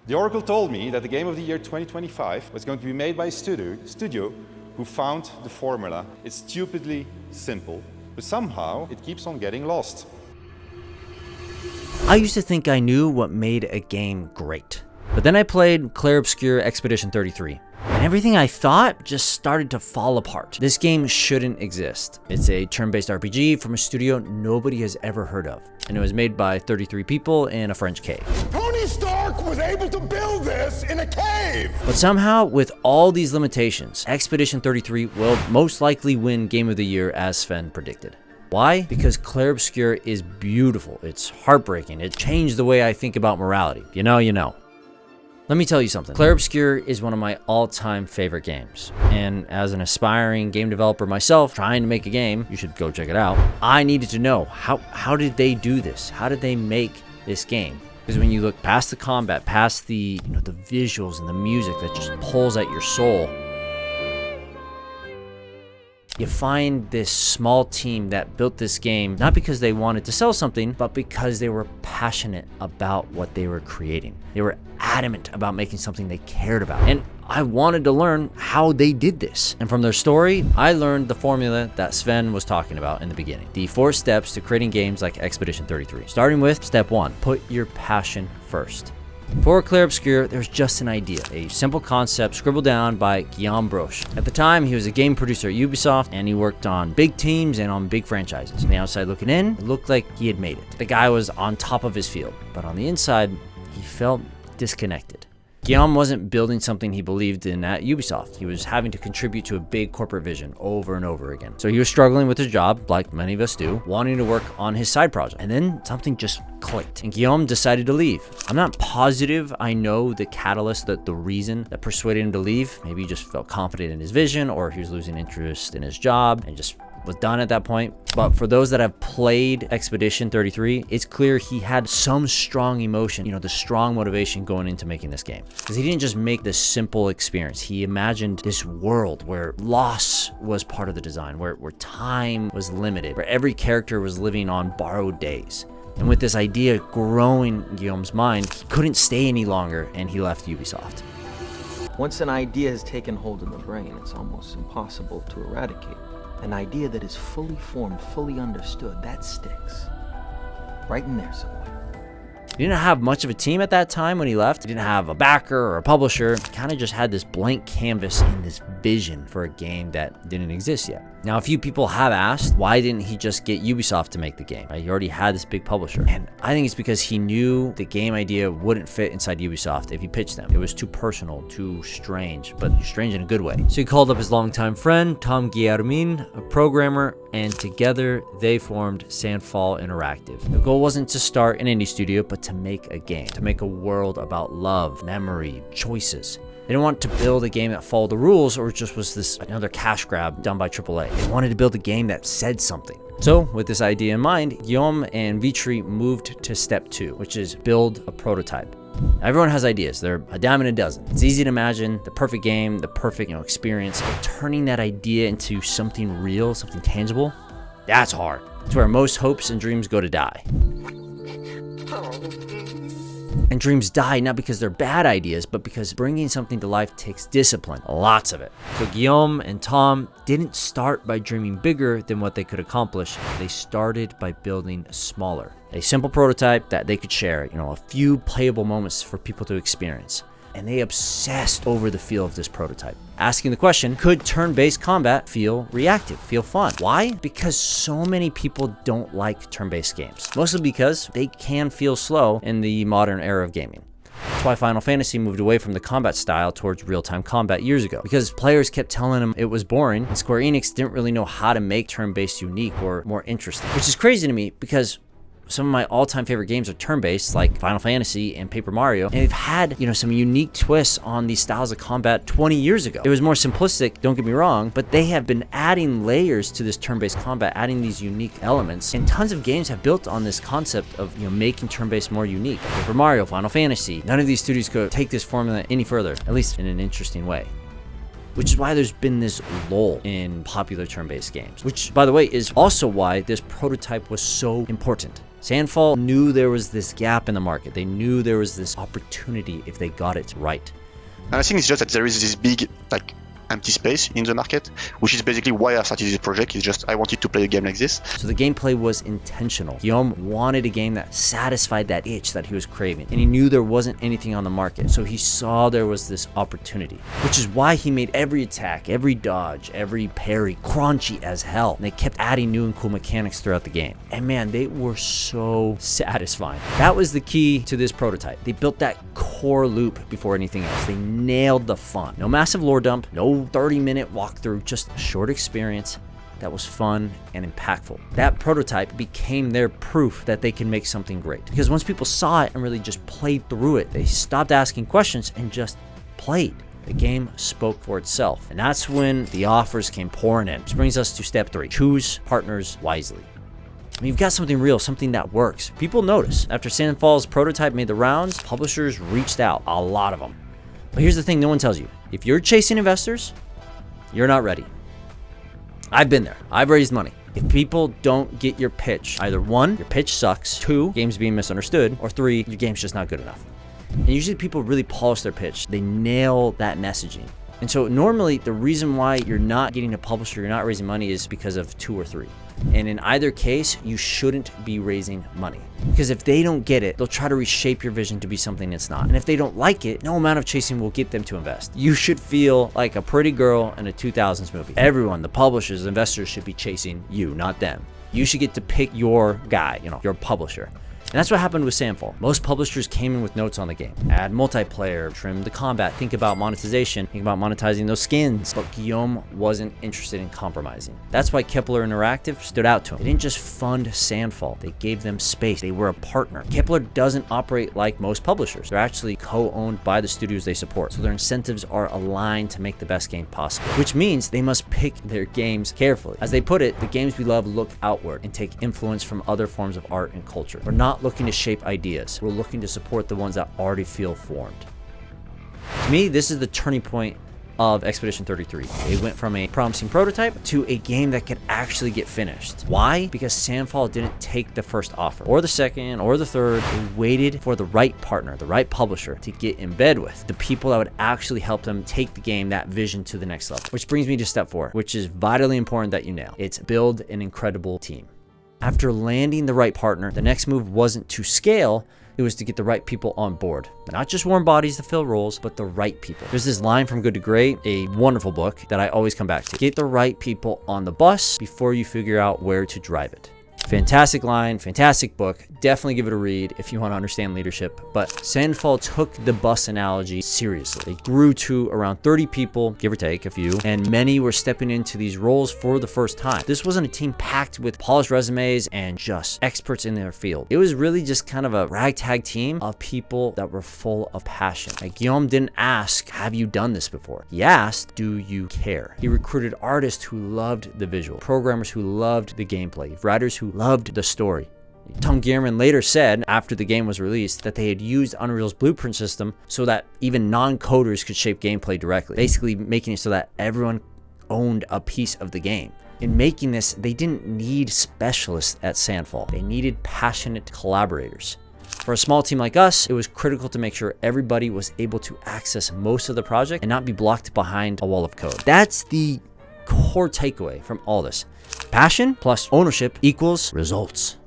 The Oracle told me that the Game of the Year 2025 was going to be made by a studio who found the formula. It's stupidly simple, but somehow it keeps on getting lost. I used to think I knew what made a game great. But then I played Clair Obscur Expedition 33, and everything I thought just started to fall apart. This game shouldn't exist. It's a turn-based RPG from a studio nobody has ever heard of, and it was made by 33 people in a French cave. Tony Stark was able to build this in a cave! But somehow, with all these limitations, Expedition 33 will most likely win Game of the Year as Sven predicted. Why? Because Clair Obscur is beautiful. It's heartbreaking. It changed the way I think about morality. You know. Let me tell you something. Clair Obscur is one of my all-time favorite games. And as an aspiring game developer myself, trying to make a game, you should go check it out, I needed to know, how did they do this? How did they make this game? Because when you look past the combat, past the visuals and the music that just pulls at your soul, you find this small team that built this game, not because they wanted to sell something, but because they were passionate about what they were creating. They were adamant about making something they cared about. And I wanted to learn how they did this. And from their story, I learned the formula that Sven was talking about in the beginning. The 4 steps to creating games like Expedition 33. Starting with step 1, put your passion first. For Clair Obscur, there's just an idea, a simple concept scribbled down by Guillaume Broche. At the time, he was a game producer at Ubisoft, and he worked on big teams and on big franchises. On the outside looking in, it looked like he had made it. The guy was on top of his field, but on the inside, he felt disconnected. Guillaume wasn't building something he believed in at Ubisoft. He was having to contribute to a big corporate vision over and over again. So he was struggling with his job, like many of us do, wanting to work on his side project. And then something just clicked, and Guillaume decided to leave. I'm not positive I know the catalyst, the reason that persuaded him to leave. Maybe he just felt confident in his vision, or he was losing interest in his job and just was done at that point. But for those that have played Expedition 33, it's clear he had some strong emotion, the strong motivation going into making this game. Because he didn't just make this simple experience. He imagined this world where loss was part of the design, where time was limited, where every character was living on borrowed days. And with this idea growing in Guillaume's mind, he couldn't stay any longer, and he left Ubisoft. Once an idea has taken hold in the brain, it's almost impossible to eradicate. An idea that is fully formed, fully understood, that sticks. Right in there somewhere. He didn't have much of a team at that time when he left. He didn't have a backer or a publisher. He kind of just had this blank canvas and this vision for a game that didn't exist yet. Now, a few people have asked, why didn't he just get Ubisoft to make the game? He already had this big publisher. And I think it's because he knew the game idea wouldn't fit inside Ubisoft if he pitched them. It was too personal, too strange, but strange in a good way. So he called up his longtime friend, Tom Guillermin, a programmer, and together they formed Sandfall Interactive. The goal wasn't to start an indie studio, but to make a game, to make a world about love, memory, choices. They didn't want to build a game that followed the rules or just was this another cash grab done by AAA. They wanted to build a game that said something. So with this idea in mind, Guillaume and Vitry moved to step 2, which is build a prototype. Everyone has ideas. They're a dime and a dozen. It's easy to imagine the perfect game, the perfect experience, but turning that idea into something real, something tangible, that's hard. It's where most hopes and dreams go to die. And dreams die not because they're bad ideas, but because bringing something to life takes discipline, lots of it. So Guillaume and Tom didn't start by dreaming bigger than what they could accomplish. They started by building smaller. A simple prototype that they could share, a few playable moments for people to experience. And they obsessed over the feel of this prototype, asking the question, could turn-based combat feel reactive, feel fun? Why? Because so many people don't like turn-based games, mostly because they can feel slow in the modern era of gaming. That's why Final Fantasy moved away from the combat style towards real-time combat years ago, because players kept telling them it was boring, and Square Enix didn't really know how to make turn-based unique or more interesting, which is crazy to me because some of my all-time favorite games are turn-based, like Final Fantasy and Paper Mario, and they've had, some unique twists on these styles of combat 20 years ago. It was more simplistic, don't get me wrong, but they have been adding layers to this turn-based combat, adding these unique elements, and tons of games have built on this concept of, making turn-based more unique. Paper Mario, Final Fantasy, none of these studios could take this formula any further, at least in an interesting way. which is why there's been this lull in popular turn-based games, which, by the way, is also why this prototype was so important. Sandfall knew there was this gap in the market. They knew there was this opportunity if they got it right. And I think it's just that there is this big, like, empty space in the market, which is basically why I started this project. It's just I wanted to play a game like this. So the gameplay was intentional. Guillaume wanted a game that satisfied that itch that he was craving, and he knew there wasn't anything on the market, so he saw there was this opportunity, which is why he made every attack, every dodge, every parry crunchy as hell, and they kept adding new and cool mechanics throughout the game. And man, they were so satisfying. That was the key to this prototype. They built that core loop before anything else. They nailed the fun. No massive lore dump, no 30-minute walkthrough, just a short experience that was fun and impactful. That prototype became their proof that they can make something great. Because once people saw it and really just played through it, they stopped asking questions and just played. The game spoke for itself. And that's when the offers came pouring in. Which brings us to step 3. Choose partners wisely. I mean, you've got something real, something that works. People notice. After Sandfall's prototype made the rounds, publishers reached out, a lot of them. But here's the thing no one tells you. If you're chasing investors, you're not ready. I've been there. I've raised money. If people don't get your pitch, either 1, your pitch sucks, 2, game's being misunderstood, or 3, your game's just not good enough. And usually people really polish their pitch. They nail that messaging. And so normally the reason why you're not getting a publisher, you're not raising money is because of 2 or 3. And in either case, you shouldn't be raising money. Because if they don't get it, they'll try to reshape your vision to be something it's not. And if they don't like it, no amount of chasing will get them to invest. You should feel like a pretty girl in a 2000s movie. Everyone, the publishers, investors should be chasing you, not them. You should get to pick your guy, your publisher. And that's what happened with Sandfall. Most publishers came in with notes on the game. Add multiplayer, trim the combat, think about monetization, think about monetizing those skins. But Guillaume wasn't interested in compromising. That's why Clair Interactive stood out to him. They didn't just fund Sandfall. They gave them space. They were a partner. Clair doesn't operate like most publishers. They're actually co-owned by the studios they support. So their incentives are aligned to make the best game possible, which means they must pick their games carefully. As they put it, the games we love look outward and take influence from other forms of art and culture. We're not looking to shape ideas. We're looking to support the ones that already feel formed. To me, this is the turning point of Expedition 33. They went from a promising prototype to a game that could actually get finished. Why? Because Sandfall didn't take the first offer, or the second, or the third. They waited for the right partner, the right publisher to get in bed with, the people that would actually help them take the game, that vision, to the next level. Which brings me to step 4, which is vitally important that you nail. It's build an incredible team. After landing the right partner, the next move wasn't to scale, it was to get the right people on board. Not just warm bodies to fill roles, but the right people. There's this line from Good to Great, a wonderful book that I always come back to. Get the right people on the bus before you figure out where to drive it. Fantastic line, fantastic book. Definitely give it a read if you want to understand leadership. But Sandfall took the bus analogy seriously. They grew to around 30 people, give or take a few, and many were stepping into these roles for the first time. This wasn't a team packed with polished resumes and just experts in their field. It was really just kind of a ragtag team of people that were full of passion. Like, Guillaume didn't ask, have you done this before? He asked, do you care? He recruited artists who loved the visual, programmers who loved the gameplay, writers who loved the story. Tom Gearman later said, after the game was released, that they had used Unreal's blueprint system so that even non-coders could shape gameplay directly, basically making it so that everyone owned a piece of the game. In making this, they didn't need specialists at Sandfall. They needed passionate collaborators. For a small team like us, it was critical to make sure everybody was able to access most of the project and not be blocked behind a wall of code. That's the core takeaway from all this. Passion plus ownership equals results.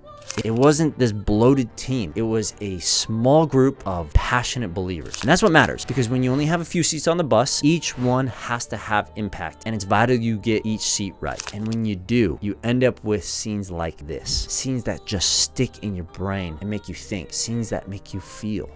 It wasn't this bloated team. It was a small group of passionate believers. And that's what matters, because when you only have a few seats on the bus, each one has to have impact, and it's vital you get each seat right. And when you do, you end up with scenes like this. Scenes that just stick in your brain and make you think. Scenes that make you feel.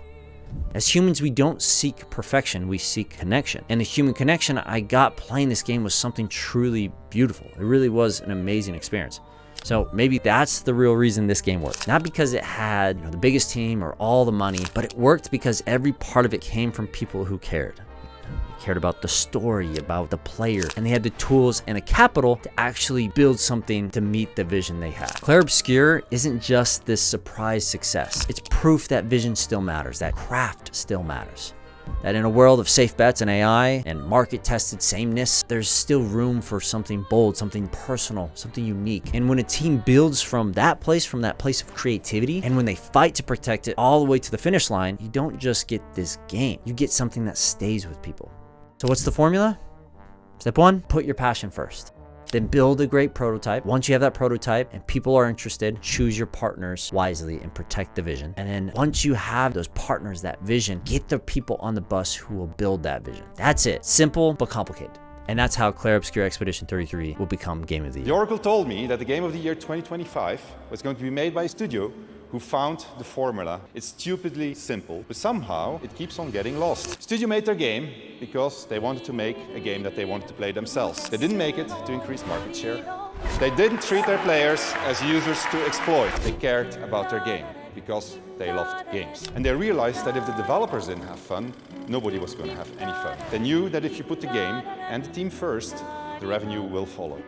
As humans, we don't seek perfection, we seek connection. And the human connection I got playing this game was something truly beautiful. It really was an amazing experience. So maybe that's the real reason this game worked. Not because it had the biggest team or all the money, but it worked because every part of it came from people who cared. They cared about the story, about the player, and they had the tools and the capital to actually build something to meet the vision they had. Clair Obscur isn't just this surprise success. It's proof that vision still matters, that craft still matters. That in a world of safe bets and AI and market-tested sameness, there's still room for something bold, something personal, something unique. And when a team builds from that place of creativity, and when they fight to protect it all the way to the finish line, you don't just get this game. You get something that stays with people. So what's the formula? Step 1, put your passion first. Then build a great prototype. Once you have that prototype and people are interested, choose your partners wisely and protect the vision. And then once you have those partners, that vision, get the people on the bus who will build that vision. That's it. Simple but complicated. And that's how Clair Obscur Expedition 33 will become Game of the Year. The Oracle told me that the Game of the Year 2025 was going to be made by a studio who found the formula. It's stupidly simple, but somehow it keeps on getting lost. Studio made their game because they wanted to make a game that they wanted to play themselves. They didn't make it to increase market share. They didn't treat their players as users to exploit. They cared about their game because they loved games. And they realized that if the developers didn't have fun, nobody was going to have any fun. They knew that if you put the game and the team first, the revenue will follow.